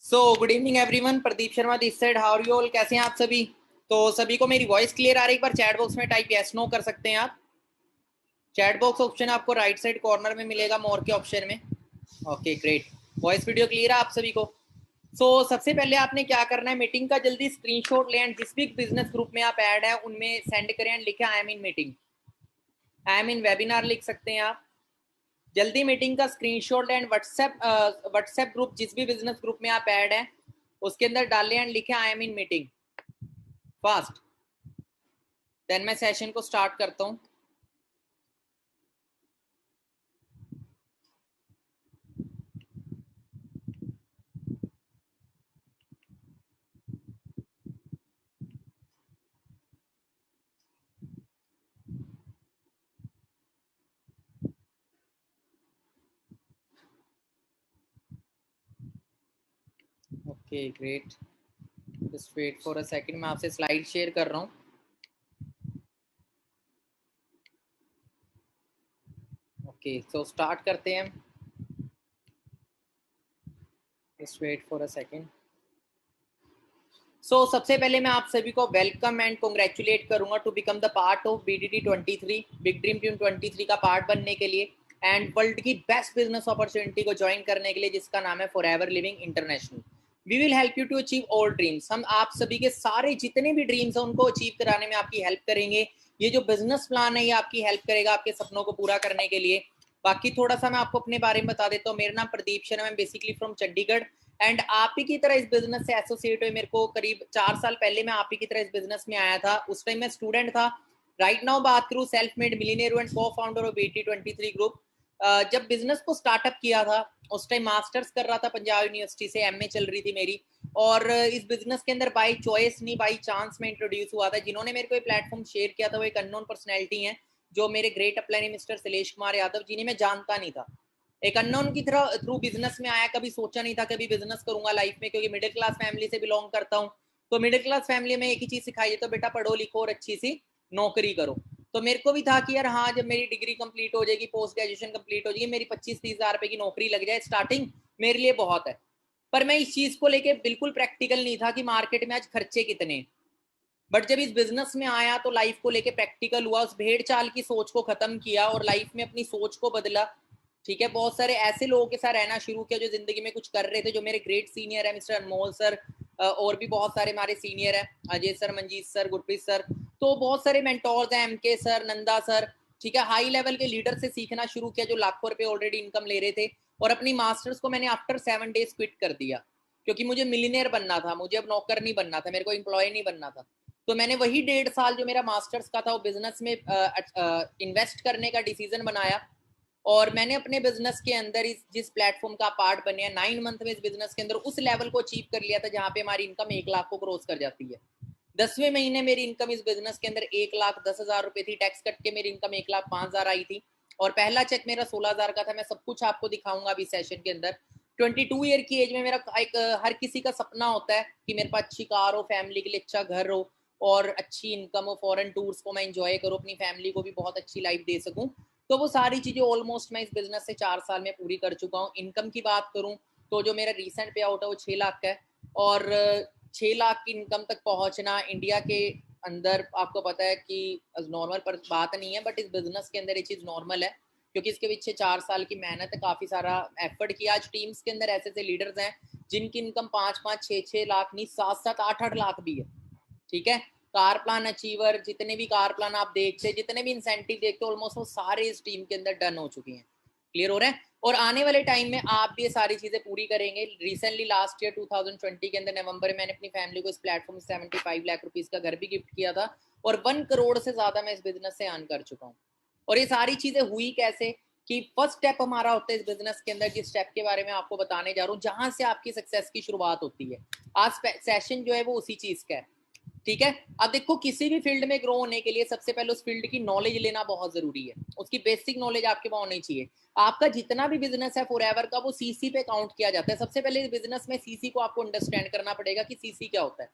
So good evening everyone, Pradeep Sharma this side. How are you all? कैसे हैं आप सभी? तो सभी को मेरी वॉइस क्लियर आ रही है? एक बार चैट बॉक्स में टाइप यस नो कर सकते हैं आप। चैट बॉक्स ऑप्शन आपको राइट साइड कॉर्नर में मिलेगा, मोर के ऑप्शन में। Okay great, voice video clear है आप सभी को? सबसे पहले आपने क्या करना है, मीटिंग का जल्दी स्क्रीनशॉट लें एंड जिस भी बिजनेस ग्रुप में आप ऐड है उनमें सेंड करें एंड लिखें I am in meeting, I am in webinar लिख सकते हैं आप। जल्दी मीटिंग का स्क्रीनशॉट एंड व्हाट्सएप ग्रुप, जिस भी बिजनेस ग्रुप में आप ऐड हैं उसके अंदर डालें एंड लिखें I am in meeting fast. Then मैं सेशन को स्टार्ट करता हूं। Okay great, just wait for a second, मैं आपसे स्लाइड शेयर कर रहा हूं। ओके सो स्टार्ट करते हैं, just wait for a second. सबसे पहले मैं आप सभी को वेलकम एंड कॉन्ग्रेचुलेट करूंगा to become the part of BDT 23, big dream team 23 का पार्ट बनने के लिए एंड वर्ल्ड की बेस्ट बिजनेस अपॉर्चुनिटी को ज्वाइन करने के लिए, जिसका नाम है Forever Living International. We will help you to achieve all dreams. हम आप सभी के सारे जितने भी ड्रीम्स हैं उनको अचीव कराने में आपकी हेल्प करेंगे। ये जो बिजनेस प्लान है ये आपकी हेल्प करेगा आपके सपनों को पूरा करने के लिए। बाकी थोड़ा सा मैं आपको अपने बारे में बता देता हूँ। मेरा नाम प्रदीप शर्मा है, बेसिकली फ्रॉम चंडीगढ़ एंड आप ही की तरह इस बिजनेस से एसोसिएट हुए मेरे को करीब 4 साल पहले। मैं आप ही की तरह इस बिजनेस में आया था, उस टाइम मैं स्टूडेंट था। राइट नाउ बात करूं, सेल्फ मेड मिलीनियर एंड को फाउंडर ऑफ BDT 23 ग्रुप। जब बिजनेस को स्टार्टअप किया था उस टाइम मास्टर्स कर रहा था पंजाब यूनिवर्सिटी से, MA चल रही थी मेरी। और इस बिजनेस के अंदर बाई चॉइस नहीं बाई चांस में इंट्रोड्यूस हुआ था। जिन्होंने मेरे को ये प्लेटफॉर्म शेयर किया था वो एक अननोन पर्सनैलिटी है, जो मेरे great upline mister Shailesh Kumar Yadav, जिन्हें मैं जानता नहीं था। एक अननोन की तरह थ्रू बिजनेस में आया, कभी सोचा नहीं था कभी बिजनेस करूंगा लाइफ में, क्योंकि मिडिल क्लास फैमिली से बिलोंग करता हूँ। तो मिडिल क्लास फैमिली में एक ही चीज सिखाई है, तो बेटा पढ़ो लिखो और अच्छी सी नौकरी करो। तो मेरे को भी था कि यार हाँ, जब मेरी डिग्री कंप्लीट हो जाएगी, पोस्ट ग्रेजुएशन कंप्लीट हो जाएगी, मेरी 25-30 हजार रुपए की नौकरी लग जाए स्टार्टिंग, मेरे लिए बहुत है। पर मैं इस चीज को लेके बिल्कुल प्रैक्टिकल नहीं था कि मार्केट में आज खर्चे कितने। बट जब इस बिजनेस में आया तो लाइफ को लेके प्रैक्टिकल हुआ, उस भेड़ चाल की सोच को खत्म किया और लाइफ में अपनी सोच को बदला। ठीक है, बहुत सारे ऐसे लोगों के साथ रहना शुरू किया जो जिंदगी में कुछ कर रहे थे, जो मेरे ग्रेट सीनियर है मिस्टर अनमोल सर, और भी बहुत सारे हमारे सीनियर है, Ajay sir, Manjeet sir, Gurpreet sir. तो बहुत सारे मेंटोर्स हैं, MK सर, नंदा सर। ठीक है, हाई लेवल के लीडर से सीखना शुरू किया जो लाखों रुपए ऑलरेडी इनकम ले रहे थे। और अपनी मास्टर्स को मैंने आफ्टर 7 डेज क्विट कर दिया, क्योंकि मुझे मिलीनियर बनना था, मुझे अब नौकर नहीं बनना था, मेरे को एम्प्लॉय नहीं बनना था। तो मैंने वही 1.5 साल जो मेरा मास्टर्स का था वो बिजनेस में इन्वेस्ट करने का डिसीजन बनाया। और मैंने अपने बिजनेस के अंदर जिस प्लेटफॉर्म का पार्ट बने हैं 9 मंथ में, इस बिजनेस के अंदर उस लेवल को अचीव कर लिया था जहां पे हमारी इनकम 1 लाख को क्रॉस कर जाती है। 10वें महीने मेरी इनकम इस बिजनेस के अंदर 1,10,000 रुपए थी। टैक्स कट के मेरी इनकम 1,05,000 आई थी। और पहला चेक मेरा 16,000 का था। मैं सब कुछ आपको दिखाऊंगा अभी सेशन के अंदर। 22 ईयर की एज में मेरा एक हर किसी का सपना होता है कि मेरे पास अच्छी कार हो, फैमिली के लिए अच्छा घर हो और अच्छी इनकम हो, फॉरेन टूर्स को मैं इंजॉय करूँ, अपनी फैमिली को भी बहुत अच्छी लाइफ दे सकूं। तो वो सारी चीजें ऑलमोस्ट मैं इस बिजनेस से 4 साल में पूरी कर चुका हूँ। इनकम की बात करूँ तो जो मेरा रिसेंट पे आउट है वो 6 लाख का है। और 6 लाख की इनकम तक पहुंचना इंडिया के अंदर आपको पता है कि नॉर्मल पर बात नहीं है, बट इस बिजनेस के अंदर ये चीज नॉर्मल है, क्योंकि इसके पीछे 4 साल की मेहनत है, काफी सारा एफर्ट किया। आज टीम्स के अंदर ऐसे ऐसे लीडर्स हैं जिनकी इनकम 5-5, 6-6 लाख नहीं, 7-7, 8-8 लाख भी है। ठीक है, कार प्लान अचीवर, जितने भी कार प्लान आप देखते, जितने भी इंसेंटिव देखते, ऑलमोस्ट वो सारे इस टीम के अंदर डन हो चुकी हैं। क्लियर हो रहा है? और आने वाले टाइम में आप भी ये सारी चीजें पूरी करेंगे। रिसेंटली लास्ट ईयर 2020 के अंदर नवंबर में मैंने अपनी फैमिली को इस प्लेटफॉर्म 75 लाख रुपीज का घर भी गिफ्ट किया था। और 1 करोड़ से ज्यादा मैं इस बिजनेस से अर्न कर चुका हूँ। और ये सारी चीजें हुई कैसे कि फर्स्ट स्टेप हमारा होता है इस बिजनेस के अंदर, जिस स्टेप के बारे में आपको बताने जा रहा हूँ, जहां से आपकी सक्सेस की शुरुआत होती है। आज सेशन जो है वो उसी चीज का है। ठीक है, अब देखो, किसी भी फील्ड में ग्रो होने के लिए सबसे पहले उस फील्ड की नॉलेज लेना बहुत जरूरी है। उसकी बेसिक नॉलेज आपके पास होनी चाहिए। आपका जितना भी बिजनेस है फॉरएवर का, वो सीसी पे काउंट किया जाता है। सबसे पहले बिजनेस में सीसी को आपको अंडरस्टैंड करना पड़ेगा कि सीसी क्या होता है।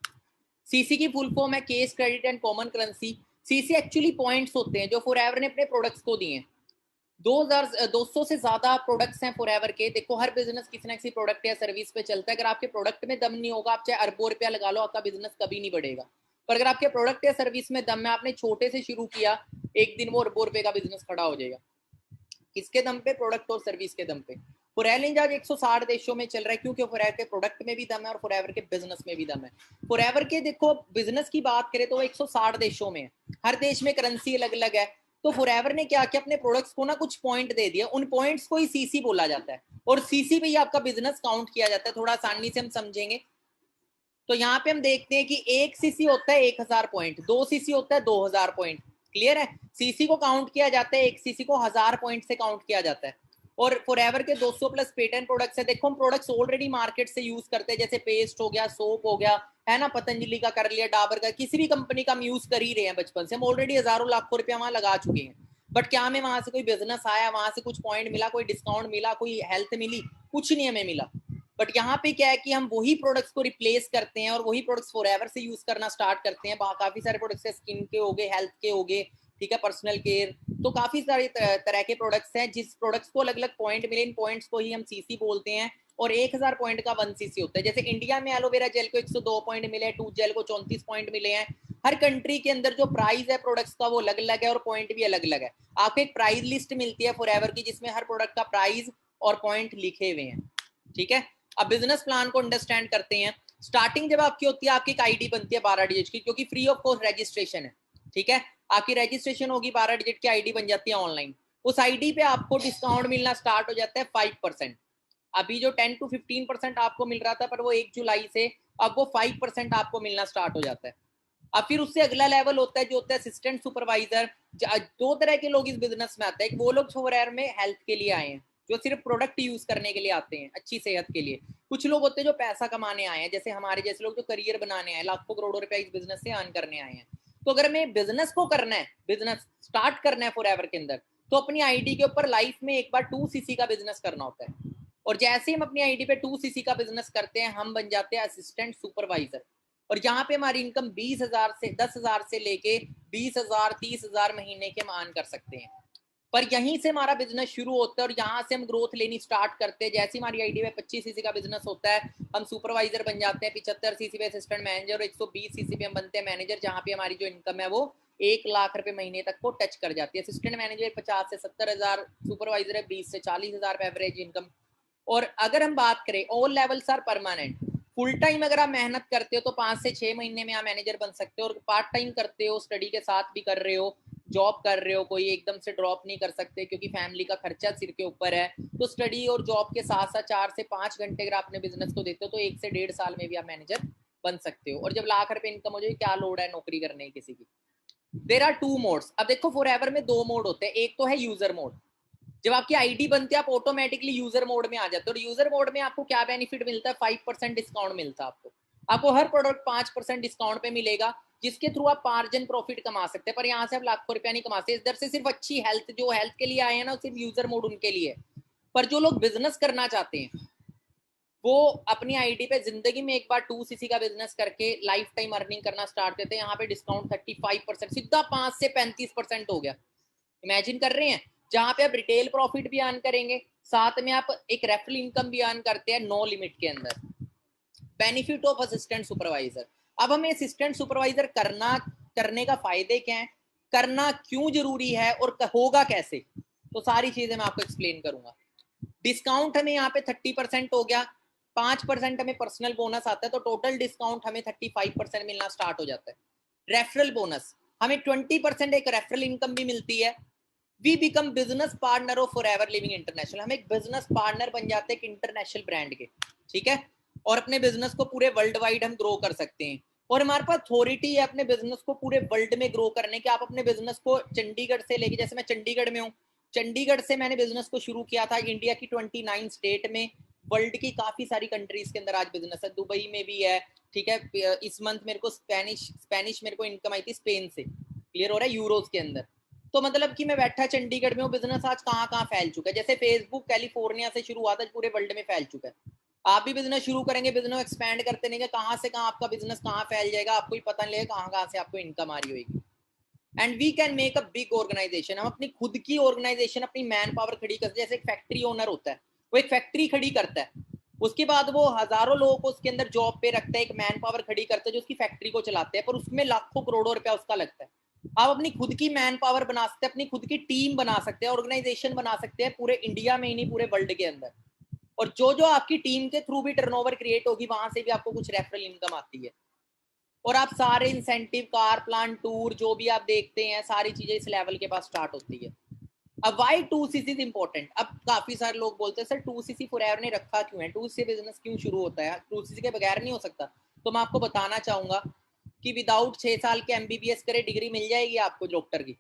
सीसी की फुल फॉर्म है case, credit and common currency. CC actually points होते हैं जो फॉरएवर ने अपने प्रोडक्ट्स को दिए हैं। 200 से ज्यादा प्रोडक्ट्स हैं फॉरएवर के। देखो हर बिजनेस किसी ना किसी प्रोडक्ट या सर्विस पे चलता है। अगर आपके प्रोडक्ट में दम नहीं होगा, आप चाहे अरबों रुपया लगा लो, आपका बिजनेस कभी नहीं बढ़ेगा। पर अगर आपके प्रोडक्ट या सर्विस में दम है, आपने छोटे से शुरू किया, एक दिन वो अरबों रुपए का बिजनेस खड़ा हो जाएगा। किसके दम पे? प्रोडक्ट और सर्विस के दम पे। फॉरएवर आज 160 देशों में चल रहा है, क्योंकि फॉरएवर के प्रोडक्ट में भी दम है और फॉरएवर के बिजनेस में भी दम है। फॉरएवर के देखो बिजनेस की बात करें तो वो 160 देशों में है, हर देश में करेंसी अलग अलग है। तो फॉरएवर ने क्या किया, अपने प्रोडक्ट्स को ना कुछ पॉइंट दे दिया, उन पॉइंट्स को ही सीसी बोला जाता है, और सीसी पे ही आपका बिजनेस काउंट किया जाता है। थोड़ा आसानी से हम समझेंगे तो यहाँ पे हम देखते हैं कि एक सीसी होता है 1000 पॉइंट, 2 सीसी होता है 2000 पॉइंट। क्लियर है? सीसी को काउंट किया जाता है, एक सीसी को 1000 पॉइंट से काउंट किया जाता है। और फॉरएवर के 200 प्लस पेटेंट प्रोडक्ट्स है। देखो हम प्रोडक्ट्स ऑलरेडी मार्केट से यूज करते हैं, जैसे पेस्ट हो गया, सोप हो गया, है ना, पतंजलि का कर लिया, डाबर का, किसी भी कंपनी का हम यूज कर ही रहे हैं बचपन से। हम ऑलरेडी हजारों लाखों रुपया वहां लगा चुके हैं। बट क्या हमें वहां से कोई बिजनेस आया, वहां से कुछ पॉइंट मिला, कोई डिस्काउंट मिला, कोई हेल्थ मिली? कुछ नहीं हमें मिला। बट यहाँ पे क्या है कि हम वही प्रोडक्ट्स को रिप्लेस करते हैं और वही प्रोडक्ट्स फॉरएवर से यूज करना स्टार्ट करते हैं। काफी सारे प्रोडक्ट्स है, स्किन के हो गए, हेल्थ के हो गए, ठीक है, पर्सनल केयर, तो काफी सारे तरह के प्रोडक्ट्स हैं। जिस प्रोडक्ट्स को अलग अलग पॉइंट मिले, इन पॉइंट्स को ही हम सीसी बोलते हैं। और 1000 पॉइंट का 1 सीसी होता है। जैसे इंडिया में एलोवेरा जेल को 102 पॉइंट मिले हैं, टूथ जेल को 34 पॉइंट मिले हैं। हर कंट्री के अंदर जो प्राइस है प्रोडक्ट्स का वो अलग अलग है और पॉइंट भी अलग अलग है। आपको एक प्राइस लिस्ट मिलती है फॉरएवर की, जिसमें हर प्रोडक्ट का प्राइस और पॉइंट लिखे हुए हैं। ठीक है, अब बिजनेस प्लान को अंडरस्टैंड करते हैं। स्टार्टिंग जब आपकी होती है, आपकी एक आईडी बनती है 12 डिजिट की, क्योंकि फ्री ऑफ कॉस्ट रजिस्ट्रेशन है। ठीक है, आपकी रजिस्ट्रेशन होगी, 12 डिजिट की आईडी बन जाती है ऑनलाइन। उस आईडी पे आपको डिस्काउंट मिलना स्टार्ट हो जाता है 5%। अभी जो 10 to 15% आपको मिल रहा था, पर वो 1 जुलाई से अब वो 5% आपको मिलना स्टार्ट हो जाता है। अब फिर उससे अगला लेवल होता है जो होता है असिस्टेंट सुपरवाइजर। 2 तरह के लोग इस बिजनेस में आते हैं। वो लोग फॉरएवर में हेल्थ के लिए आए हैं, जो सिर्फ प्रोडक्ट यूज करने के लिए आते हैं, अच्छी सेहत के लिए। कुछ लोग होते हैं जो पैसा कमाने आए हैं, जैसे हमारे जैसे लोग जो करियर बनाने आए, लाखों करोड़ों रुपया इस बिजनेस से अर्न करने आए हैं। तो अगर हमें बिजनेस को करना है, बिजनेस स्टार्ट करना है फॉरएवर के अंदर, तो अपनी आईडी के ऊपर लाइफ में एक बार 2 सीसी का बिजनेस करना होता है। और जैसे ही हम अपनी आईडी पे 2 सीसी का बिजनेस करते हैं, हम बन जाते हैं असिस्टेंट सुपरवाइजर। और यहाँ पे हमारी इनकम 20,000 से 10,000 से लेके 20,000 30,000 महीने के मान कर सकते हैं। पर यहीं से हमारा बिजनेस शुरू होता है और यहाँ से हम ग्रोथ लेनी स्टार्ट करते हैं। जैसे हमारी आईडी में 25 सीसी का बिजनेस होता है, हम सुपरवाइजर बन जाते हैं। 75 सीसी पे असिस्टेंट मैनेजर और 120 सीसी पे हम बनते हैं मैनेजर, जहाँ पे हमारी जो इनकम है वो 1 लाख रुपए महीने तक को टच कर जाती है। असिस्टेंट मैनेजर 50 से 70,000, सुपरवाइजर है 20 से 40,000 एवरेज इनकम। और अगर हम बात करें, all levels are permanent. Full time अगर आप मेहनत करते हो तो 5 से 6 महीने में आप मैनेजर बन सकते हो। और पार्ट टाइम करते हो, स्टडी के साथ भी कर रहे हो, जॉब कर रहे हो, कोई एकदम से ड्रॉप नहीं कर सकते, क्योंकि फैमिली का खर्चा सिर के ऊपर है। तो स्टडी और जॉब के साथ साथ 4 से 5 घंटे अगर अपने बिजनेस को देते हो तो 1 से 1.5 साल में भी आप मैनेजर बन सकते हो। और जब लाख रुपए इनकम हो जाए, क्या लोड है नौकरी करने की किसी की? There are 2 modes. अब देखो फॉरएवर में 2 मोड होते हैं। एक तो है यूजर मोड। जब आपकी आईडी बनती है, आप ऑटोमेटिकली यूजर मोड में आ जाते हो। और यूजर मोड में आपको क्या बेनिफिट मिलता है? 5% डिस्काउंट मिलता है आपको हर प्रोडक्ट 5% डिस्काउंट पे मिलेगा, जिसके थ्रू आप मार्जिन प्रॉफिट कमा सकते हैं। पर यहाँ से आप लाखों रुपया नहीं कमाते। इधर से सिर्फ अच्छी हेल्थ, जो हेल्थ के लिए आए हैं ना, सिर्फ यूजर मोड उनके लिए है। पर जो लोग बिजनेस करना चाहते हैं, वो अपनी आईडी पे जिंदगी में एक बार 2 सीसी का बिजनेस करके लाइफ टाइम अर्निंग करना स्टार्ट करते हैं। यहाँ पे डिस्काउंट 35%, सीधा 5 से 35% हो गया। इमेजिन कर रहे हैं, जहां पे आप रिटेल प्रॉफिट भी अर्न करेंगे, साथ में आप एक रेफरल इनकम भी अर्न करते हैं, नो लिमिट के अंदर। Benefit of assistant supervisor. अब हमें असिस्टेंट सुपरवाइजर करने का फायदे क्या है, करना क्यों जरूरी है और होगा कैसे, तो सारी चीजें मैं आपको एक्सप्लेन करूंगा। डिस्काउंट हमें यहाँ पे 30% हो गया, 5% हमें पर्सनल बोनस आता है, तो टोटल डिस्काउंट हमें 35% मिलना स्टार्ट हो जाता है। रेफरल बोनस, हमें 20% एक रेफरल इनकम भी मिलती है। We become business partner of Forever Living International. हम एक बिजनेस पार्टनर बन जाते हैं एक इंटरनेशनल ब्रांड के, ठीक है। और अपने बिजनेस को पूरे वर्ल्ड वाइड हम ग्रो कर सकते हैं। और हमारे पास अथॉरिटी है अपने बिजनेस को पूरे वर्ल्ड में ग्रो करने की। आप अपने बिजनेस को चंडीगढ़ से लेके, जैसे मैं चंडीगढ़ में हूँ, चंडीगढ़ से मैंने बिजनेस को शुरू किया था। इंडिया की 29 स्टेट में, वर्ल्ड की काफी सारी कंट्रीज के अंदर आज बिजनेस है। दुबई में भी है, ठीक है। इस मंथ मेरे को स्पेनिश मेरे को इनकम आई थी स्पेन से, क्लियर हो रहा है, यूरोज के अंदर। तो मतलब कि मैं बैठा चंडीगढ़ में हूँ, बिजनेस आज कहाँ कहाँ फैल चुका है। जैसे फेसबुक कैलिफोर्निया से शुरू हुआ था, पूरे वर्ल्ड में फैल चुका है। आप भी बिजनेस शुरू करेंगे, बिजनेस एक्सपैंड करते नहीं, कहाँ से कहाँ आपका बिजनेस कहाँ फैल जाएगा, आपको ही पता नहीं लगेगा कहाँ कहाँ से आपको इनकम आ रही होगी। And we can make a big organisation. हम अपनी खुद की ऑर्गेनाइजेशन, अपनी मैन पावर खड़ी करते हैं। जैसे एक फैक्ट्री ओनर होता है, वो एक फैक्ट्री खड़ी करता है, उसके बाद वो हजारों लोगों को उसके अंदर जॉब पे रखता है, एक मैन पावर खड़ी करता है जो उसकी फैक्ट्री को चलाते हैं, पर उसमें लाखों करोड़ों रुपया उसका लगता है। आप अपनी खुद की मैन पावर बना सकते हैं, अपनी खुद की टीम बना सकते हैं, ऑर्गेनाइजेशन बना सकते हैं, पूरे इंडिया में ही नहीं पूरे वर्ल्ड के अंदर। और जो जो आपकी टीम के थ्रू भी टर्नओवर क्रिएट होगी, वहां से भी आपको कुछ रेफरल इनकम आती है। और आप सारे इंसेंटिव, कार प्लान, टूर, जो भी आप देखते हैं, सारी चीजें इस लेवल के पास स्टार्ट होती है। अब वाई 2cc इज इंपॉर्टेंट। अब काफी सारे लोग बोलते हैं सर 2cc फॉरएवर ने रखा क्यों है, 2cc बिजनेस क्यों शुरू होता है, 2cc के बगैर नहीं हो सकता। तो मैं आपको बताना चाहूंगा कि विदाउट 6 साल के एमबीबीएस करे डिग्री मिल जाएगी आपको डॉक्टर की।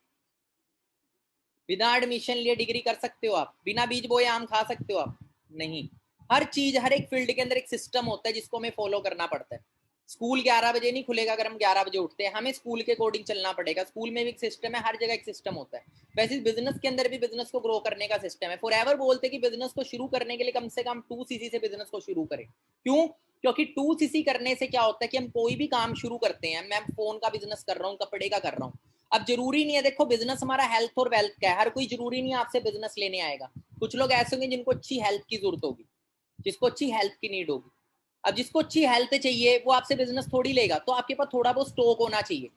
बिना एडमिशन लिए डिग्री कर सकते हो आप, बिना बीज बोए आम खा सकते हो आप? नहीं। हर चीज, हर एक फील्ड के अंदर एक सिस्टम होता है जिसको हमें फॉलो करना पड़ता है। स्कूल 11 बजे नहीं खुलेगा अगर हम 11 बजे उठते हैं, हमें स्कूल के अकॉर्डिंग चलना पड़ेगा। स्कूल में भी एक सिस्टम है, हर जगह एक सिस्टम होता है। वैसे बिजनेस के अंदर भी बिजनेस को ग्रो करने का सिस्टम है। फॉरएवर बोलते कि बिजनेस को शुरू करने के लिए कम से कम 2cc से बिजनेस को शुरू करें। क्यों? क्योंकि 2cc करने से क्या होता है कि हम कोई भी काम शुरू करते हैं, मैं फोन का बिजनेस कर रहा हूँ, कपड़े का कर रहा हूँ, अब जरूरी नहीं है, देखो बिजनेस हमारा हेल्थ और वेल्थ का है, हर कोई जरूरी नहीं है आपसे बिजनेस लेने आएगा। कुछ लोग ऐसे होंगे जिनको अच्छी हेल्थ की जरूरत होगी, जिसको अच्छी हेल्थ की नीड होगी। अब जिसको अच्छी हेल्थ चाहिए वो आपसे बिजनेस थोड़ी लेगा, तो आपके पास थोड़ा बहुत स्टॉक होना चाहिए,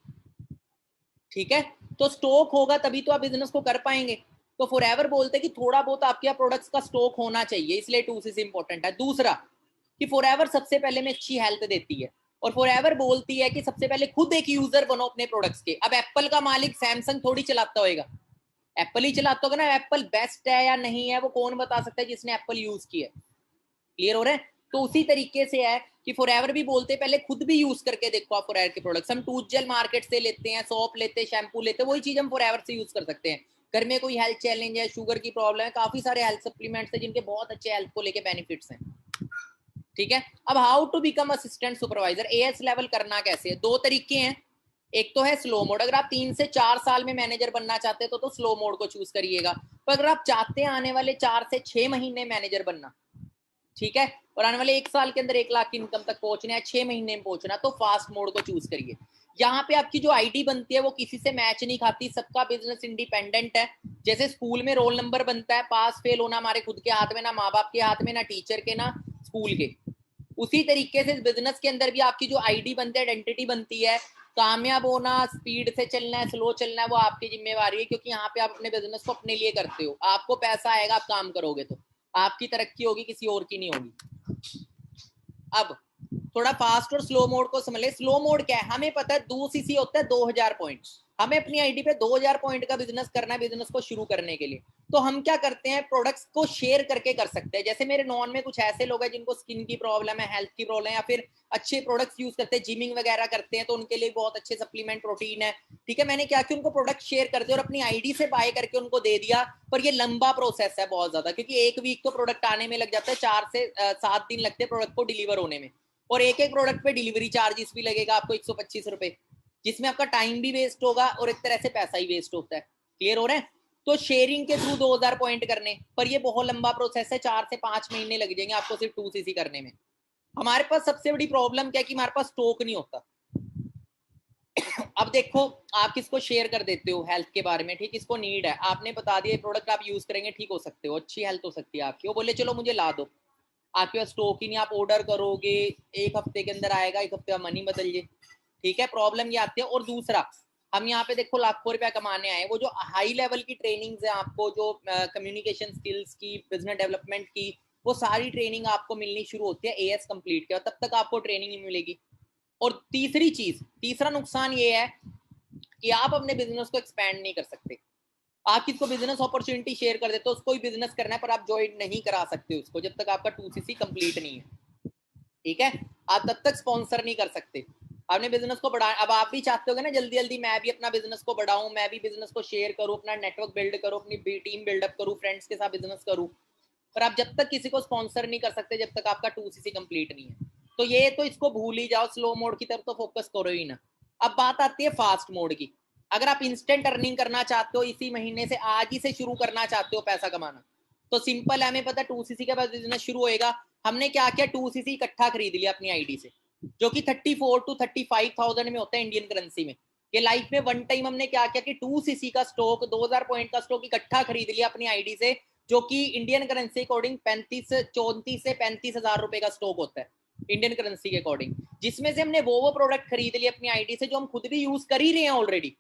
ठीक है? तो स्टॉक होगा तभी तो आप बिजनेस को कर पाएंगे। तो फॉरएवर बोलते हैं कि थोड़ा बहुत आपके प्रोडक्ट्स का स्टॉक होना चाहिए, इसलिए 2cc इंपॉर्टेंट है। दूसरा कि फॉरएवर सबसे पहले में अच्छी हेल्थ देती है, और फॉरएवर बोलती है कि सबसे पहले खुद एक यूजर बनो अपने प्रोडक्ट्स के। अब एप्पल का मालिक सैमसंग थोड़ी चलाता होगा, एप्पल ही चलाता होगा ना। एप्पल बेस्ट है या नहीं है वो कौन बता सकता है जिसने एप्पल यूज किया है? क्लियर हो रहा है? तो उसी तरीके से है कि फॉरएवर भी बोलते हैं पहले खुद भी यूज करके देखो आप फॉरएवर के प्रोडक्ट्स। हम टूथ जेल मार्केट से लेते हैं, सोप लेते हैं, शैम्पू लेते हैं, वही चीज हम फॉरएवर से यूज कर सकते हैं। घर में कोई हेल्थ चैलेंज है, शुगर की प्रॉब्लम है, काफी सारे हेल्थ सप्लीमेंट्स है जिनके बहुत अच्छे हेल्थ को लेके बेनिफिट्स हैं, ठीक है? अब how to become assistant supervisor, AS level करना कैसे है? दो तरीके हैं। एक तो है स्लो मोड, अगर आप 3 से 4 साल में मैनेजर बनना चाहते हैं तो स्लो मोड को चूज करिएगा। पर अगर आप चाहते हैं आने वाले 4 से 6 महीने मैनेजर बनना, ठीक है, और आने वाले 1 साल के अंदर 1 लाख की इनकम तक पहुंचना है, 6 महीने में पहुंचना, तो फास्ट मोड को चूज करिए। यहाँ पे आपकी जो आईडी बनती है वो किसी से मैच नहीं खाती, सबका बिजनेस इंडिपेंडेंट है। जैसे स्कूल में रोल नंबर बनता है, पास फेल होना हमारे खुद के हाथ में, ना माँ बाप के हाथ में, ना टीचर के, ना स्कूल के। उसी तरीके से बिजनेस के अंदर भी आपकी जो आईडी बनती है, आइडेंटिटी बनती है, कामयाब होना, स्पीड से चलना है, स्लो चलना है, वो आपकी जिम्मेवारी है। क्योंकि यहाँ पे आप अपने बिजनेस को अपने लिए करते हो, आपको पैसा आएगा, आप काम करोगे तो आपकी तरक्की होगी, किसी और की नहीं होगी। अब थोड़ा फास्ट और स्लो मोड को समझ ले। स्लो मोड क्या है? हमें पता है 2cc होता है 2000 पॉइंट, हमें अपनी आईडी पे 2000 पॉइंट का बिजनेस करना है, बिजनेस को शुरू करने के लिए। तो हम क्या करते हैं, प्रोडक्ट्स को शेयर करके कर सकते हैं। जैसे मेरे नॉन में कुछ ऐसे लोग हैं जिनको स्किन की प्रॉब्लम है, हेल्थ की प्रॉब्लम है, या फिर अच्छे प्रोडक्ट्स यूज करते हैं, जिमिंग वगैरह करते हैं, तो उनके लिए बहुत अच्छे सप्लीमेंट, प्रोटीन है, ठीक है। मैंने क्या किया, उनको प्रोडक्ट शेयर कर दिया और अपनी आईडी से बाय करके उनको दे दिया। पर ये लंबा प्रोसेस है बहुत ज्यादा, क्योंकि एक वीक तो प्रोडक्ट आने में लग जाता है, 4 से 7 दिन लगते हैं प्रोडक्ट को डिलीवर होने में, और एक एक प्रोडक्ट पे डिलीवरी चार्जेस भी लगेगा आपको 125 रुपए, जिसमें आपका टाइम भी वेस्ट होगा और एक तरह से पैसा ही वेस्ट होता है। क्लियर हो रहा है? तो शेयरिंग के थ्रू 2000 पॉइंट करने पर ये बहुत लंबा प्रोसेस है, 4 से 5 महीने लग जाएंगे आपको सिर्फ 2cc करने में। हमारे पास सबसे बड़ी प्रॉब्लम क्या है कि हमारे पास स्टॉक नहीं होता। अब देखो, आप किसको शेयर कर देते हो हेल्थ के बारे में, ठीक, इसको नीड है, आपने बता दिया प्रोडक्ट आप यूज करेंगे, ठीक हो सकते हो, अच्छी हेल्थ हो सकती है आपकी, वो बोले चलो मुझे ला दो, आपके पास स्टॉक ही नहीं, आप ऑर्डर करोगे 1 हफ्ते के अंदर आएगा, 1 हफ्ते का मनी बदल जाए, ठीक है, प्रॉब्लम ये आती है। और दूसरा, हम यहाँ पे देखो लाखों रुपया कमाने आए, वो जो हाई लेवल की ट्रेनिंग्स है आपको, जो कम्युनिकेशन स्किल्स की, बिजनेस डेवलपमेंट की, वो सारी ट्रेनिंग आपको मिलनी शुरू होती है एएस कंप्लीट के, और तब तक आपको ट्रेनिंग नहीं मिलेगी। और तीसरी चीज, तीसरा नुकसान ये है कि आप अपने बिजनेस को एक्सपैंड नहीं कर सकते। आप किसको बिजनेस अपॉर्चुनिटी शेयर कर देते हो, उसको ही बिजनेस करना है, पर आप ज्वाइन नहीं करा सकते उसको जब तक आपका 2cc कंप्लीट नहीं है, ठीक है? आप तब तक स्पॉन्सर नहीं कर सकते। आपने बिजनेस को बढ़ा, अब आप भी चाहते हो ना जल्दी जल्दी मैं भी अपना बिजनेस को बढ़ाऊं, मैं भी बिजनेस को शेयर करूं, अपना नेटवर्क बिल्ड करूं, अपनी टीम बिल्डअप करूं, फ्रेंड्स के साथ बिजनेस करूं, पर आप जब तक किसी को स्पॉन्सर नहीं कर सकते जब तक आपका 2cc कंप्लीट नहीं है। तो ये तो इसको भूल ही जाओ, स्लो मोड की तरफ तो फोकस करो ही ना। अब बात आती है फास्ट मोड की। अगर आप इंस्टेंट अर्निंग करना चाहते हो, इसी महीने से, आज ही से शुरू करना चाहते हो पैसा कमाना, तो सिंपल है, हमें पता 2cc के बाद बिजनेस शुरू होएगा। हमने क्या किया, 2cc इकट्ठा खरीद लिया अपनी आईडी से, जो कि 34 to 35,000 में होता है इंडियन करेंसी में। कि लाइफ में वन टाइम हमने क्या किया कि 2cc का स्टॉक 2000 पॉइंट का स्टॉक इकट्ठा खरीद लिया अपनी आईडी से, जो कि इंडियन करेंसी अकॉर्डिंग 34 से 35 हजार रुपए का स्टॉक होता है इंडियन करेंसी के अकॉर्डिंग, जिसमें से हमने वो प्रोडक्ट खरीद लिए अपनी आईडी से जो हम खुद भी यूज कर ही रहे हैं ऑलरेडी,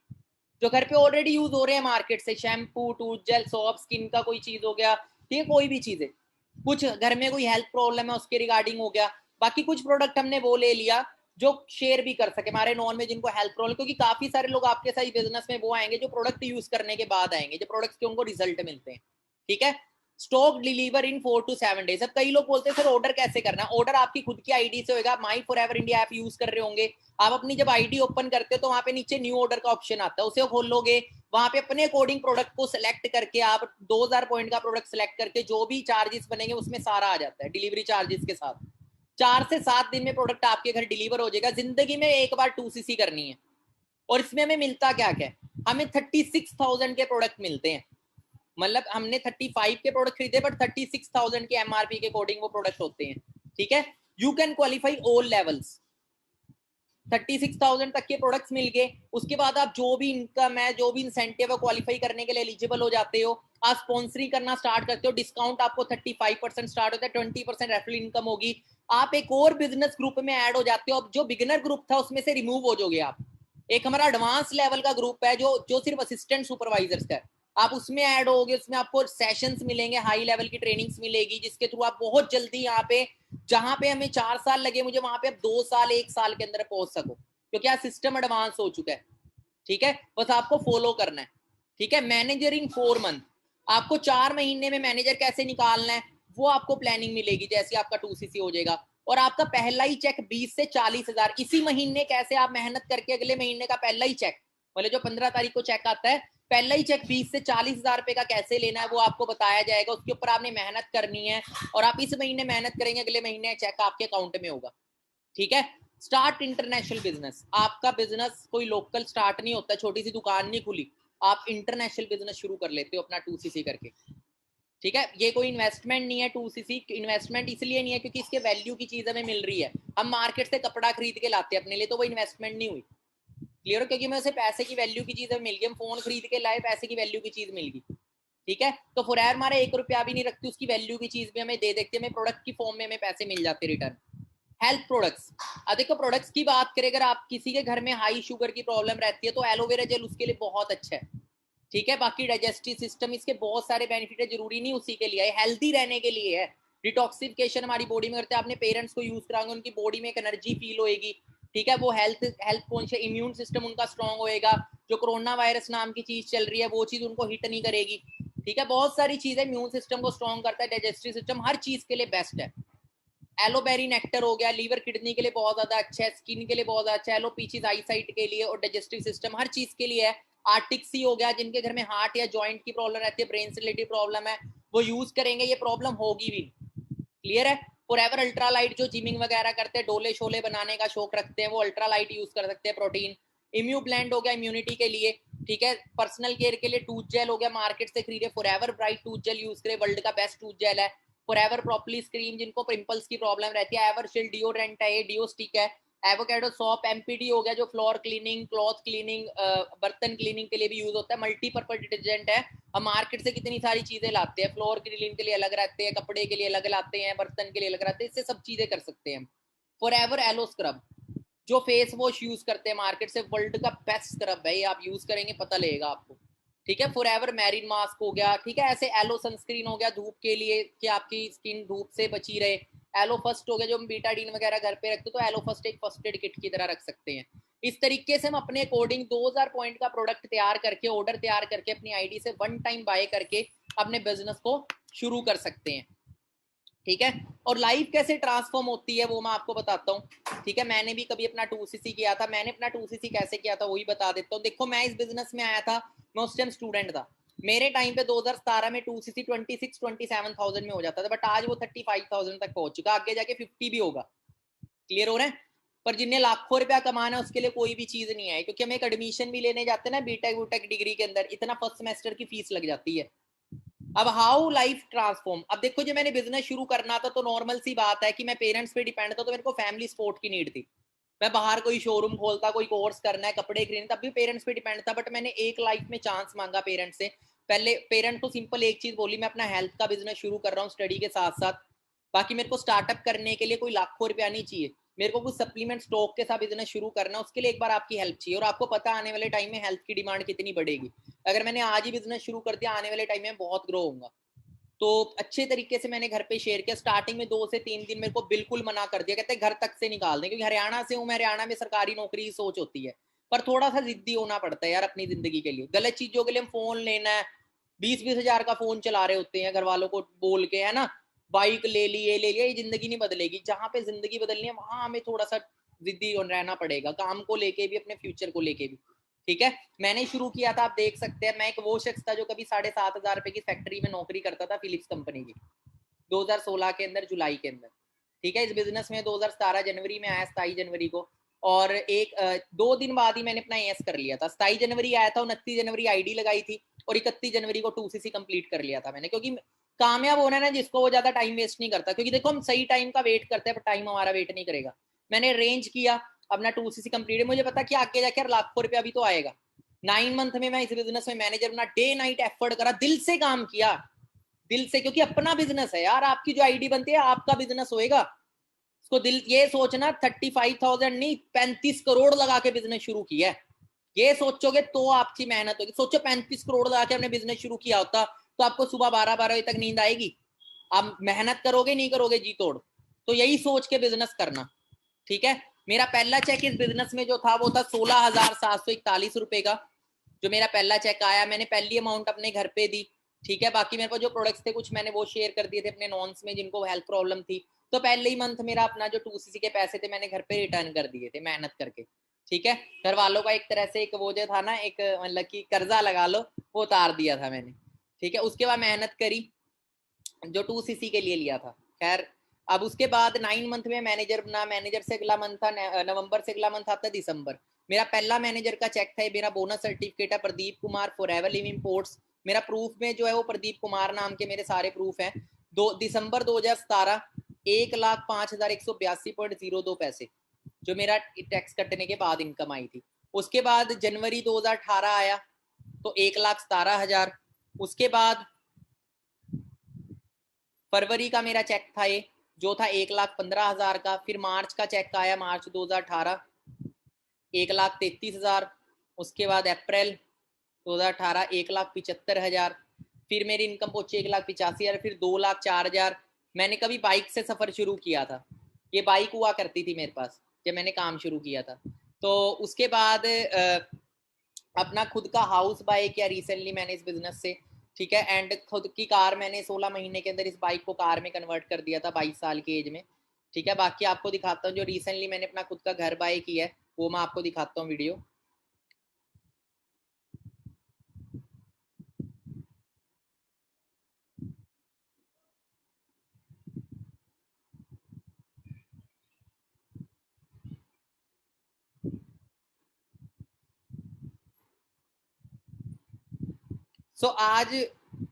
जो घर पे ऑलरेडी यूज हो रहे हैं मार्केट से, shampoo, tooth gel, soap, skin का कोई चीज हो गया, ठीक है, कोई भी चीज है, कुछ घर में कोई हेल्थ प्रॉब्लम है उसके रिगार्डिंग हो गया, बाकी कुछ प्रोडक्ट हमने वो ले लिया जो शेयर भी कर सके हमारे नॉन में जिनको हेल्थ प्रॉब्लम, क्योंकि काफी सारे लोग आपके साथ बिजनेस में वो आएंगे जो प्रोडक्ट यूज करने के बाद आएंगे, जो प्रोडक्ट्स के उनको रिजल्ट मिलते हैं, ठीक है। Stock deliver in 4 to 7 days. अब कई लोग बोलते हैं सर ऑर्डर कैसे करना है, ऑर्डर आपकी खुद की आईडी से होगा, माई for ever India app use कर रहे होंगे आप, अपनी जब आईडी ओपन करते हो तो वहां पे नीचे न्यू ऑर्डर का ऑप्शन आता है, उसे खोल लोगे, वहां पे अपने अकॉर्डिंग प्रोडक्ट को सिलेक्ट करके आप 2000 पॉइंट का प्रोडक्ट सिलेक्ट करके जो भी चार्जेस बनेंगे उसमें सारा आ जाता है डिलीवरी चार्जेस के साथ। 4 से 7 दिन में प्रोडक्ट आपके घर डिलीवर हो जाएगा। जिंदगी में एक बार 2cc करनी है, और इसमें हमें मिलता क्या क्या है, हमें 36,000 के प्रोडक्ट मिलते हैं, मतलब हमने 35 के प्रोडक्ट खरीदे बट 36,000 के एमआरपी के अकॉर्डिंग वो प्रोडक्ट होते हैं, ठीक है। You can qualify all levels, 36,000 तक के प्रोडक्ट्स मिल गए, उसके बाद आप जो भी इनकम है, जो भी इंसेंटिव है, क्वालिफाई करने के लिए एलिजिबल हो जाते हो, आप स्पॉन्सरिंग करना स्टार्ट करते हो, डिस्काउंट आपको 35% स्टार्ट होता है, 20% रेफरल इनकम होगी, आप एक और बिजनेस ग्रुप में ऐड हो जाते हो, अब जो बिगिनर ग्रुप था उसमें से रिमूव हो जाओगे आप, एक हमारा एडवांस लेवल का ग्रुप है जो जो सिर्फ असिस्टेंट सुपरवाइजर्स का है, आप उसमें ऐड होगे, उसमें आपको सेशंस मिलेंगे, हाई लेवल की ट्रेनिंग्स मिलेगी, जिसके थ्रू आप बहुत जल्दी यहाँ पे, जहां पे हमें 4 साल लगे मुझे, वहां पे आप 2 साल 1 साल के अंदर पहुंच सको, क्योंकि आज सिस्टम एडवांस हो चुका है, ठीक है, बस आपको फॉलो करना है, ठीक है। मैनेजर इन 4 मंथ, आपको 4 महीने में मैनेजर कैसे निकालना है वो आपको प्लानिंग मिलेगी, जैसे आपका 2cc हो जाएगा, और आपका पहला ही चेक 20 से 40 हजार इसी महीने, कैसे आप मेहनत करके अगले महीने का पहला ही चेक, बोले जो 15 तारीख को चेक आता है, पहला ही चेक 20 से 40 हजार रुपए का कैसे लेना है वो आपको बताया जाएगा, उसके ऊपर आपने मेहनत करनी है, और आप इस महीने मेहनत करेंगे, अगले महीने चेक आपके अकाउंट में होगा, ठीक है। स्टार्ट इंटरनेशनल बिजनेस, आपका बिजनेस कोई लोकल स्टार्ट नहीं होता, छोटी सी दुकान नहीं खुली, आप इंटरनेशनल बिजनेस शुरू कर लेते हो अपना 2cc करके, ठीक है। ये कोई इन्वेस्टमेंट नहीं है, 2cc इन्वेस्टमेंट इसलिए नहीं है क्योंकि इसके वैल्यू की चीज हमें मिल रही है, हम मार्केट से कपड़ा खरीद के लाते हैं अपने लिए, तो वो इन्वेस्टमेंट नहीं हुई, क्लियर हो, क्योंकि मैं उसे पैसे की वैल्यू की चीज मिल गई, हम फोन खरीद के लाए, पैसे की वैल्यू की चीज मिल गई, ठीक है। तो फॉरएवर हमारा 1 रुपया भी नहीं रखती, उसकी वैल्यू की चीज भी हमें दे देती है, हमें प्रोडक्ट की फॉर्म में हमें पैसे मिल जाते रिटर्न। हेल्थ प्रोडक्ट्स, देखो प्रोडक्ट्स की बात करें, अगर आप किसी के घर में हाई शुगर की प्रॉब्लम रहती है तो एलोवेरा जेल उसके लिए बहुत अच्छा है, ठीक है। बाकी डाइजेस्टिव सिस्टम, इसके बहुत सारे बेनिफिट है, जरूरी नहीं उसी के लिए है, हेल्दी रहने के लिए है, डिटॉक्सिफिकेशन हमारी बॉडी में करते हैं, आपने पेरेंट्स को यूज कराएंगे उनकी बॉडी में एक एनर्जी फील होएगी, ठीक है, वो health health conscious, immune system उनका स्ट्रांग होएगा, जो कोरोना वायरस नाम की चीज चल रही है वो चीज उनको हिट नहीं करेगी, ठीक है। बहुत सारी चीजें इम्यून सिस्टम को स्ट्रांग करता है, डाइजेस्टिव सिस्टम हर चीज के लिए बेस्ट है। एलोबेरी नेक्टर हो गया, लीवर किडनी के लिए बहुत ज्यादा अच्छा है, स्किन के लिए बहुत ज्यादा अच्छा है, एलोपीचीज आई साइट के लिए और डाइजेस्टिव सिस्टम हर चीज के लिए है। आर्टिक सी हो गया, जिनके घर में हार्ट या जॉइंट की प्रॉब्लम रहती है, ब्रेन से रिलेटेड प्रॉब्लम है, वो यूज करेंगे, ये प्रॉब्लम होगी भी, क्लियर है। फॉरएवर अल्ट्रालाइट, जो जिमिंग वगैरह करते हैं, डोले शोले बनाने का शौक रखते हैं, वो अल्ट्रालाइट यूज कर सकते हैं, प्रोटीन। इम्यू ब्लेंड हो गया इम्यूनिटी के लिए, ठीक है। पर्सनल केयर के लिए टूथ जेल हो गया, मार्केट से खरीदे, forever bright tooth gel use करे, वर्ल्ड का बेस्ट टूथ जेल है। फॉरएवर प्रॉपर्ली क्रीम, जिनको पिंपल्स की प्रॉब्लम रहती है, एवर शील्ड डिओड्रेंट है, डिओ स्टिक है, एवोकेडो सॉप, एमपीडी हो गया जो फ्लोर क्लीनिंग, क्लॉथ क्लीनिंग, बर्तन क्लीनिंग के लिए भी यूज होता है, मल्टीपर्पज डिटर्जेंट है। हम मार्केट से कितनी सारी चीजें लाते हैं, फ्लोर क्लीनिंग के लिए अलग रहते हैं, कपड़े के लिए अलग लाते हैं, बर्तन के लिए अलग रहते हैं, इससे सब चीजें कर सकते हैं हम। फॉरएवर एलो स्क्रब, जो फेस वॉश यूज करते हैं मार्केट से, वर्ल्ड का बेस्ट स्क्रब है, ये आप यूज करेंगे पता लगेगा आपको, ठीक है। फॉरएवर मैरिन मास्क हो गया, ठीक है। ऐसे एलो सनस्क्रीन हो गया धूप के लिए कि आपकी स्किन धूप से बची रहे। एलो फर्स्ट हो गया, जो हम बीटाडीन वगैरह घर पे रखते, तो एलो फर्स्ट एक फर्स्ट एड किट की तरह रख सकते हैं। इस तरीके से हम अपने अकॉर्डिंग 2000 पॉइंट का प्रोडक्ट तैयार करके, ऑर्डर तैयार करके, अपनी आईडी से वन टाइम बाय करके अपने बिजनेस को शुरू कर सकते हैं, ठीक है। और लाइफ कैसे ट्रांसफॉर्म होती है वो मैं आपको बताता हूँ, ठीक है। मैंने भी कभी अपना 2cc किया था, मैंने अपना 2cc कैसे किया था वही बता देता हूँ। देखो मैं इस बिजनेस में आया था, मैं उस टाइम स्टूडेंट था, मेरे टाइम पे 2017 में 2cc 26-27,000 में हो जाता था, बट आज वो 35,000 तक पहुंच चुका, आगे जाके 50 भी होगा, क्लियर हो रहा है। पर जिन्हें लाखों रुपया कमाना है उसके लिए कोई भी चीज नहीं है, क्योंकि हम एक एडमिशन भी लेने जाते हैं ना बीटेक वूटेक डिग्री के अंदर, इतना फर्स्ट सेमेस्टर की फीस लग जाती है। अब हाउ लाइफ ट्रांसफॉर्म, अब देखो जब मैंने बिजनेस शुरू करना था तो नॉर्मल सी बात है कि मैं पेरेंट्स पे डिपेंड था, तो मेरे को फैमिली सपोर्ट की नीड थी, मैं बाहर कोई शोरूम खोलता, कोई कोर्स करना है, कपड़े खरीदने, तब भी पेरेंट्स पे डिपेंड था। बट मैंने एक लाइफ में चांस मांगा पेरेंट्स से। पहले पेरेंट तो सिंपल एक चीज बोली, मैं अपना हेल्थ का बिजनेस शुरू कर रहा हूँ स्टडी के साथ साथ, बाकी मेरे को स्टार्टअप करने के लिए कोई लाखों रुपया नहीं चाहिए, मेरे को कुछ सप्लीमेंट स्टॉक के साथ बिजनेस शुरू करना है, उसके लिए एक बार आपकी हेल्प चाहिए। और आपको पता आने वाले टाइम में हेल्थ की डिमांड कितनी बढ़ेगी। अगर मैंने आज ही बिजनेस शुरू कर दिया, आने वाले टाइम में बहुत ग्रो होगा। तो अच्छे तरीके से मैंने घर पे शेयर किया। स्टार्टिंग में 2 से 3 दिन मेरे को बिल्कुल मना कर दिया, कहते घर तक से निकाल दें, क्योंकि हरियाणा से हूँ मैं, हरियाणा में सरकारी नौकरी की सोच होती है। पर थोड़ा सा जिद्दी होना पड़ता है यार अपनी जिंदगी के लिए। गलत चीजों के लिए हम फोन लेना है, 20-20 हजार का फोन चला रहे होते हैं घर वालों को बोल के, है ना, बाइक ले ली, ये ले लिया, ये जिंदगी नहीं बदलेगी। जहां पे जिंदगी बदलनी है वहां हमें थोड़ा सा जिद्दी रहना पड़ेगा, काम को लेके भी, अपने फ्यूचर को लेके भी। ठीक है, मैंने शुरू किया था, आप देख सकते हैं, मैं एक वो शख्स था जो कभी 7,500 की फैक्ट्री में नौकरी करता था, फिलिप्स कंपनी की, 2016 के अंदर, जुलाई के अंदर। ठीक है, इस बिजनेस में 2017 जनवरी में आया, 27 जनवरी को। और 2 दिन बाद ही मैंने अपना एस कर लिया था। 27 जनवरी आया था, 29 जनवरी आईडी लगाई थी, और 31 जनवरी को 2cc कंप्लीट कर लिया था मैंने। क्योंकि कामयाब होना है ना जिसको, वो ज्यादा टाइम वेस्ट नहीं करता। क्योंकि देखो हम सही टाइम का वेट करते हैं, पर टाइम हमारा वेट नहीं करेगा। मैंने अरेंज किया अपना 2cc कंप्लीट, मुझे पता कि आगे जाकर लाखों रुपया भी तो आएगा। 9 मंथ में मैं इस बिजनेस में मैनेजर अपना डे नाइट एफर्ट करा, दिल से काम किया, दिल से, क्योंकि अपना बिजनेस है यार। आपकी जो आईडी बनती है आपका बिजनेस होएगा, उसको दिल ये सोचना 35,000 नहीं 35 करोड़ लगा के बिजनेस शुरू किया है, ये सोचोगे तो आपकी मेहनत होगी। सोचो 35 करोड़ लगा के आपने बिजनेस शुरू किया होता तो आपको सुबह 12-12 बजे तक नींद आएगी? आप मेहनत करोगे नहीं करोगे जी तोड़? तो यही सोच के बिजनेस करना। ठीक है, मेरा पहला चेक इस बिजनेस में जो था वो था 16,741 रुपए का, जो मेरा पहला चेक आया। मैंने पहली अमाउंट अपने घर पे दी। ठीक है, बाकी मेरे पास जो प्रोडक्ट्स थे कुछ मैंने वो शेयर कर दिए थे अपने नॉन्स में जिनको हेल्थ प्रॉब्लम थी। तो पहले ही मंथ मेरा अपना जो 2cc के पैसे थे मैंने घर पे रिटर्न कर दिए थे मेहनत करके। ठीक है, घर वालों का एक तरह से एक वो जो था ना, एक मतलब कि कर्जा लगा लो, वो उतार दिया था मैंने। ठीक है, उसके बाद मेहनत करी जो 2cc के लिए लिया था। खैर, अब उसके बाद 9 मंथ में मैनेजर बना। मैनेजर से अगला मंथ था नवंबर, से अगला मंथ आता दिसंबर। मेरा पहला मैनेजर का चेक था, मेरा बोनस सर्टिफिकेट है, Pradeep Kumar forever live imports. मेरा प्रूफ में जो है वो प्रदीप कुमार नाम के मेरे सारे प्रूफ हैं। दिसंबर 2017 1,05,182.02 जो मेरा टैक्स कटने के बाद इनकम आई थी। उसके बाद जनवरी 2018 आया तो 1,17,000। उसके बाद फरवरी का मेरा चेक था ये, जो था 1,15,000 का। फिर मार्च का चेक आया, मार्च 2018, 1,33,000। उसके बाद अप्रैल 2018 1,75,000। फिर मेरी इनकम पहुंची 1,85,000, फिर 2,04,000। मैंने कभी बाइक से सफर शुरू किया था, ये बाइक हुआ करती थी मेरे पास जब मैंने काम शुरू किया था। तो उसके बाद अपना खुद का हाउस बाय किया रिसेंटली मैंने इस बिजनेस से। ठीक है, एंड खुद की कार मैंने 16 महीने के अंदर इस बाइक को कार में कन्वर्ट कर दिया था 22 साल की एज में। ठीक है, बाकी आपको दिखाता हूँ जो रिसेंटली मैंने अपना खुद का घर बाय किया है, वो मैं आपको दिखाता हूँ वीडियो। आज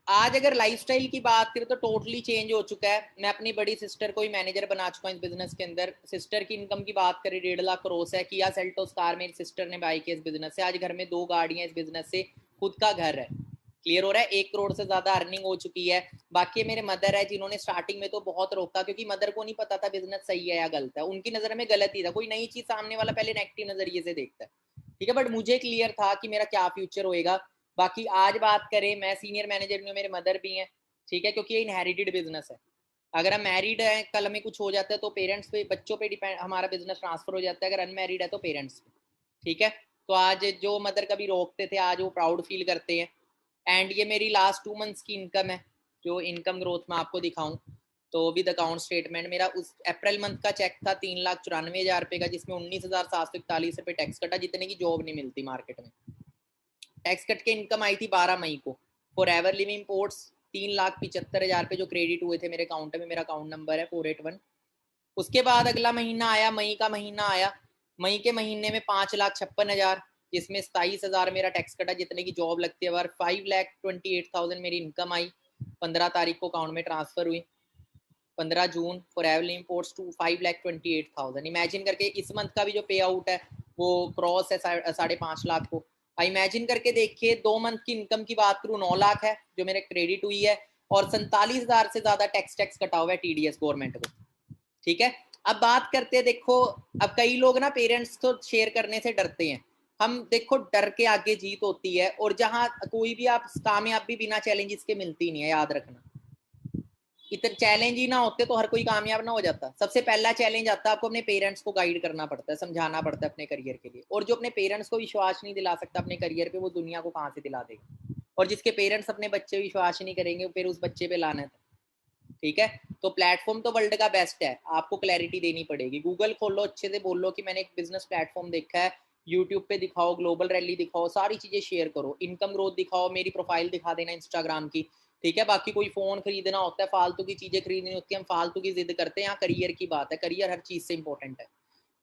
आज अगर लाइफस्टाइल की बात करें तो टोटली चेंज हो चुका है। मैं अपनी बड़ी सिस्टर को ही मैनेजर बना चुका हूँ इस बिजनेस के अंदर। सिस्टर की इनकम की बात करें 1.5 लाख क्रॉस है। किया सेल्टोस कार मेरी सिस्टर ने बाई किया इस बिजनेस से। आज घर में 2 गाड़ियां इस बिजनेस से, खुद का घर है। क्लियर हो रहा है? 1 करोड़ से ज्यादा अर्निंग हो चुकी है। बाकी मेरे मदर है जिन्होंने स्टार्टिंग में तो बहुत रोका, क्योंकि मदर को नहीं पता था बिजनेस सही है या गलत है। उनकी नजर में गलत ही था, कोई नई चीज सामने वाला पहले नेगेटिव नजरिए से देखता है। ठीक है, बट मुझे क्लियर था कि मेरा क्या फ्यूचर होएगा। बाकी आज बात करें, मैं सीनियर मैनेजर भी हूँ, मेरे मदर भी हैं। ठीक है, क्योंकि ये इनहेरिटेड बिजनेस है। अगर हम मैरिड है, कल में कुछ हो जाता है तो पेरेंट्स पे, बच्चों पे डिपेंड हमारा बिजनेस ट्रांसफर हो जाता है। अगर अनमैरिड है तो पेरेंट्स पे। ठीक है, तो आज जो मदर कभी रोकते थे आज वो प्राउड फील करते हैं। एंड ये मेरी लास्ट 2 मंथ्स की इनकम है, जो इनकम ग्रोथ मैं आपको दिखाऊं तो विद अकाउंट स्टेटमेंट मेरा उस अप्रैल मंथ का चेक था 3,94,000 का, जिसमें 19,741 रुपये टैक्स कटा, जितने की जॉब नहीं मिलती मार्केट में। टैक्स कट के इनकम आई थी 12 मई को। फॉर एवर लिविंग पोर्ट्स 3,75,000 पे जो क्रेडिट हुए थे मेरे अकाउंट में, मेरा अकाउंट नंबर है 481। उसके बाद अगला महीना आया, मई का महीना आया। मई के महीने में 5,56,000, जिसमें 27,000 मेरा टैक्स कटा, जितने की जॉब लगती है। 5,28,000 मेरी इनकम आई, 15 तारीख को अकाउंट में ट्रांसफर हुई। 15 जून for evil imports to 5,28,000। Imagine करके इस मंथ का भी जो पे आउट है वो क्रॉस है 5.5 लाख को। इमेजिन करके देखिए 2 मंथ की इनकम की बात करूँ 9 लाख है जो मेरे क्रेडिट हुई है, और 47,000 से ज्यादा टैक्स कटा हुआ है टीडीएस गवर्नमेंट को। ठीक है, अब बात करते हैं, देखो अब कई लोग ना पेरेंट्स को शेयर करने से डरते हैं। हम देखो डर के आगे जीत होती है, और जहां कोई भी आप कामयाबी बिना चैलेंजेस के मिलती नहीं है, याद रखना। इतने चैलेंज ही ना होते तो हर कोई कामयाब ना हो जाता। सबसे पहला चैलेंज आता है, आपको अपने पेरेंट्स को गाइड करना पड़ता है, समझाना पड़ता है अपने करियर के लिए, और जो अपने पेरेंट्स को विश्वास नहीं दिला सकता अपने करियर पे, वो दुनिया को कहाँ से दिला देगा। और जिसके पेरेंट्स अपने बच्चे विश्वास नहीं करेंगे फिर उस बच्चे पे लाना है। ठीक है, तो प्लेटफॉर्म तो वर्ल्ड का बेस्ट है, आपको क्लैरिटी देनी पड़ेगी। गूगल खोलो, अच्छे से बोलो कि मैंने एक बिजनेस प्लेटफॉर्म देखा है, यूट्यूब पे दिखाओ, ग्लोबल रैली दिखाओ, सारी चीजें शेयर करो, इनकम ग्रोथ दिखाओ, मेरी प्रोफाइल दिखा देना इंस्टाग्राम की। ठीक है, बाकी कोई फोन खरीदना होता है, फालतू की चीजें खरीदनी होती है, हम फालतू की जिद करते हैं। यहाँ करियर की बात है, करियर हर चीज से इंपॉर्टेंट है।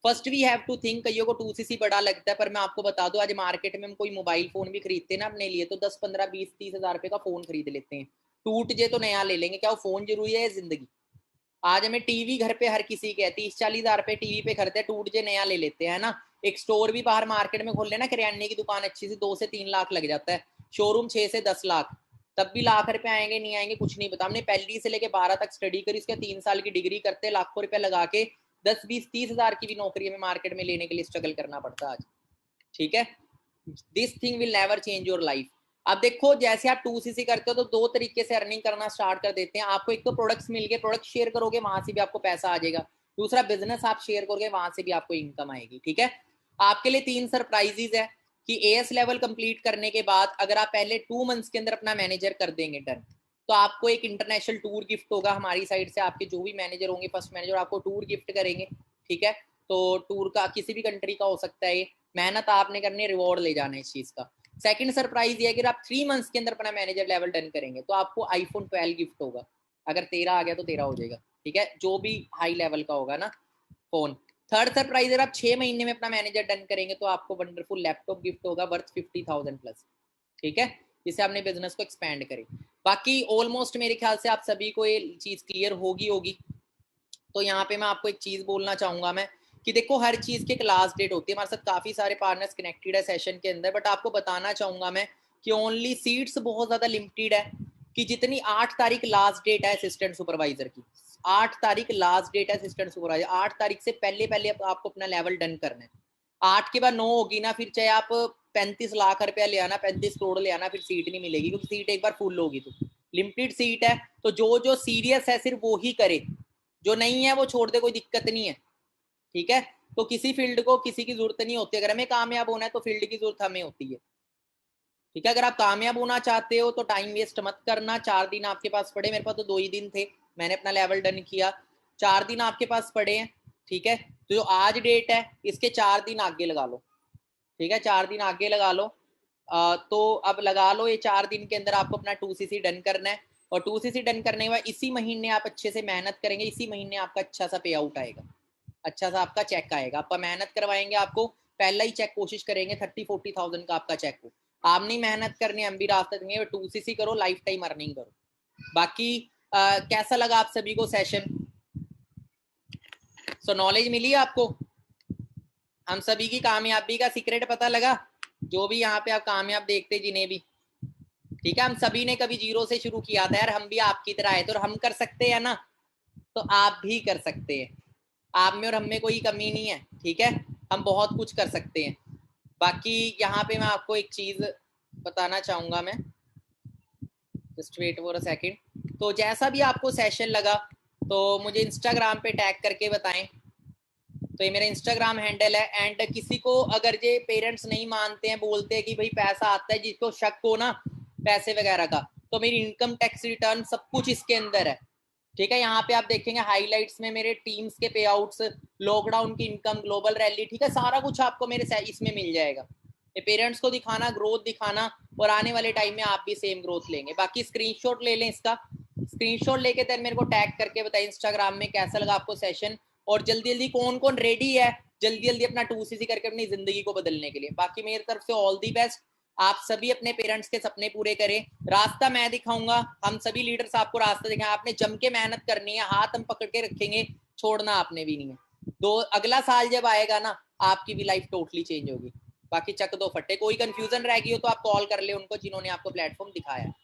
First we have to think. कईयों को 2cc बड़ा लगता है, पर मैं आपको बता दूं आज मार्केट में हम कोई मोबाइल फोन भी खरीदते हैं ना अपने लिए, तो 10 15 20 30 हजार रुपए का फोन खरीद लेते हैं। टूट जाए तो नया ले लेंगे, क्या वो फोन जरूरी है जिंदगी? आज हमें टीवी घर पे हर किसी के 30-40 हजार रुपए टीवी पे खरीदते हैं, टूट जाए नया ले लेते हैं ना। एक स्टोर भी बाहर मार्केट में खोल लेना, किराने की दुकान अच्छी सी, 2 से 3 लाख लग जाता है, शोरूम 6 से 10 लाख, तब भी लाख रुपए आएंगे नहीं आएंगे कुछ नहीं पता। हमने पहली से लेके 12 तक स्टडी करी, उसके 3 साल की डिग्री करते लाखों रुपए लगा के 10-20-30 हजार की भी नौकरी हमें मार्केट में लेने के लिए स्ट्रगल करना पड़ता है आज। ठीक है, this thing will never change your life. अब देखो जैसे आप 2cc करते हो तो 2 तरीके से अर्निंग करना स्टार्ट कर देते हैं। आपको एक तो प्रोडक्ट्स मिल गए, प्रोडक्ट शेयर करोगे वहां से भी आपको पैसा आ जाएगा। दूसरा बिजनेस आप शेयर करोगे वहां से भी आपको इनकम आएगी। ठीक है, आपके लिए 3 सरप्राइजेज है कि एएस लेवल कंप्लीट करने के बाद अगर आप पहले 2 मंथ्स के अंदर अपना मैनेजर कर देंगे डन, तो आपको एक इंटरनेशनल टूर गिफ्ट होगा हमारी साइड से। आपके जो भी मैनेजर होंगे, फर्स्ट मैनेजर, आपको टूर गिफ्ट करेंगे। ठीक है, तो टूर का किसी भी कंट्री का हो सकता है, मेहनत आपने करनी है, रिवॉर्ड ले जाना है इस चीज का। सेकंड सरप्राइज ये है कि आप 3 मंथ्स के अंदर अपना मैनेजर लेवल डन करेंगे तो आपको आईफोन 12 गिफ्ट होगा। अगर 13 आ गया तो 13 हो जाएगा। ठीक है, जो भी हाई लेवल का होगा ना फोन। थर्ड सरप्राइज अगर आप 6 महीने में अपना मैनेजर डन करेंगे तो आपको वंडरफुल लैपटॉप गिफ्ट होगा वर्थ 50,000 प्लस। ठीक है, जिससे आपने बिजनेस को एक्सपैंड करें। बाकी ऑलमोस्ट मेरे ख्याल से आप सभी को ये चीज क्लियर होगी। तो यहाँ पे मैं आपको एक चीज बोलना चाहूंगा मैं कि देखो हर चीज की एक लास्ट डेट होती है। हमारे साथ काफी सारे पार्टनर्स कनेक्टेड है सेशन के अंदर, बट आपको बताना चाहूंगा मैं कि ओनली सीट्स बहुत ज्यादा लिमिटेड है। कि जितनी 8 तारीख लास्ट डेट है असिस्टेंट सुपरवाइजर की, 8 तारीख लास्ट डेट है असिस्टेंट सुपरवाइजर। 8 तारीख से पहले पहले आपको अपना लेवल डन करना है। 8 के बाद 9 होगी ना, फिर चाहे आप 35 लाख रुपया ले आना, 35 करोड़ ले आना, फिर सीट नहीं मिलेगी, क्योंकि सीट एक बार फुल होगी। तो लिमिटेड सीट है, तो जो सीरियस है सिर्फ वो ही करे, जो नहीं है वो छोड़ दे, कोई दिक्कत नहीं है। ठीक है, तो किसी फील्ड को किसी की जरूरत नहीं होती। अगर हमें कामयाब होना है तो फील्ड की जरूरत हमें होती है। ठीक है, अगर आप कामयाब होना चाहते हो तो टाइम वेस्ट मत करना। 4 दिन आपके पास पड़े, मेरे पास तो 2 ही दिन थे, मैंने अपना लेवल डन किया। 4 दिन आपके पास पड़े हैं। ठीक है, तो जो आज डेट है इसके 4 दिन आगे लगा लो। ठीक है, 4 दिन आगे लगा लो। तो अब लगा लो ये 4 दिन के अंदर आपको अपना 2cc डन करना है, और 2cc डन करने के बाद इसी महीने आप अच्छे से मेहनत करेंगे, इसी महीने आपका अच्छा सा पे आउट आएगा, अच्छा सा आपका चेक आएगा। आपका मेहनत करवाएंगे, आपको पहला ही चेक कोशिश करेंगे 30-40,000 का आपका चेक हो। आप नहीं मेहनत करनी, हम भी रास्ता देंगे, 2cc करो, लाइफ टाइम अर्निंग करो। बाकी कैसा लगा आप सभी को सेशन? सो नॉलेज मिली आपको, हम सभी की कामयाबी का सीक्रेट पता लगा, जो भी यहाँ पे आप कामयाब देखते जिन्हें भी। ठीक है, हम सभी ने कभी जीरो से शुरू किया था यार, हम भी आपकी तरह आए थे, और हम कर सकते हैं ना, तो आप भी कर सकते हैं। आप में और हम में कोई कमी नहीं है। ठीक है, हम बहुत कुछ कर सकते हैं। बाकी यहाँ पे मैं आपको एक चीज बताना चाहूंगा मैं, just wait for a second. तो जैसा भी आपको सेशन लगा तो मुझे इंस्टाग्राम पे टैग करके बताएं। तो ये मेरा इंस्टाग्राम हैंडल है। एंड किसी को अगर ये पेरेंट्स नहीं मानते हैं, बोलते हैं कि भाई पैसा आता है, जिसको शक हो ना पैसे वगैरह का, तो मेरी इनकम टैक्स रिटर्न सब कुछ इसके अंदर है। ठीक है, यहाँ पे आप देखेंगे हाइलाइट्स में मेरे टीम्स के पे आउट्स, लॉकडाउन की इनकम, ग्लोबल रैली। ठीक है, सारा कुछ आपको मेरे इसमें मिल जाएगा। ये पेरेंट्स को दिखाना, ग्रोथ दिखाना, और आने वाले टाइम में आप भी सेम ग्रोथ लेंगे। बाकी स्क्रीनशॉट ले लें इसका, स्क्रीनशॉट लेके देन मेरे को टैग करके बताएं इंस्टाग्राम में कैसा लगा आपको सेशन, और जल्दी जल्दी कौन कौन रेडी है जल्दी जल्दी अपना 2cc करके अपनी जिंदगी को बदलने के लिए। बाकी मेरी तरफ से ऑल दी बेस्ट। आप सभी अपने पेरेंट्स के सपने पूरे करें, रास्ता मैं दिखाऊंगा, हम सभी लीडर्स आपको रास्ता दिखाएं, आपने जम के मेहनत करनी है, हाथ हम पकड़ के रखेंगे, छोड़ना आपने भी नहीं है। तो अगला साल जब आएगा ना, आपकी भी लाइफ टोटली चेंज होगी। बाकी चक दो फट्टे, कोई कंफ्यूजन रह गई हो तो आप कॉल कर ले उनको जिन्होंने आपको प्लेटफॉर्म दिखाया है।